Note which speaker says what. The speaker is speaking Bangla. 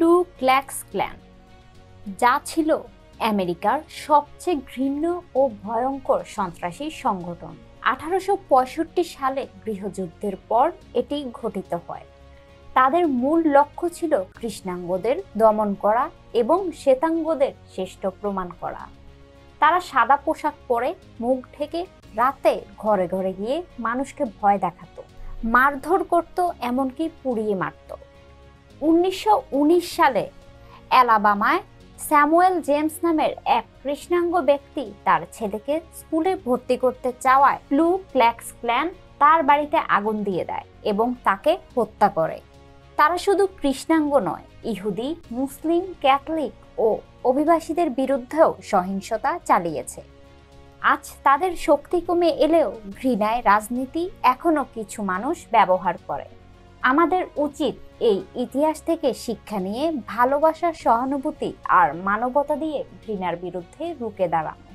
Speaker 1: ক্লু ক্ল্যাক্স ক্ল্যান, যা ছিল আমেরিকার সবচেয়ে ঘৃণ্য ও ভয়ঙ্কর সন্ত্রাসী সংগঠন। 1865 সালে গৃহযুদ্ধের পর এটি গঠিত হয়। তাদের মূল লক্ষ্য ছিল কৃষ্ণাঙ্গদের দমন করা এবং শ্বেতাঙ্গদের শ্রেষ্ঠ প্রমাণ করা। তারা সাদা পোশাক পরে, মুখ ঢেকে রাতে ঘরে ঘরে গিয়ে মানুষকে ভয় দেখাতো, মারধর করত, এমনকি পুড়িয়ে মারত। 1919 সালে অ্যালাবামায় স্যামুয়েল জেমস নামের এক কৃষ্ণাঙ্গ ব্যক্তি তার ছেলেকে স্কুলে ভর্তি করতে চাওয়ায় ক্লু ক্ল্যাক্স ক্ল্যান তার বাড়িতে আগুন দিয়ে দেয় এবং তাকে হত্যা করে। তারা শুধু কৃষ্ণাঙ্গ নয়, ইহুদি, মুসলিম, ক্যাথলিক ও অভিবাসীদের বিরুদ্ধেও সহিংসতা চালিয়েছে। আজ তাদের শক্তি কমে এলেও ঘৃণায় রাজনীতি এখনো কিছু মানুষ ব্যবহার করে। আমাদের উচিত এই ইতিহাস থেকে শিক্ষা নিয়ে ভালোবাসা, সহানুভূতি আর মানবতা দিয়ে ঘৃণার বিরুদ্ধে রুখে দাঁড়ানো।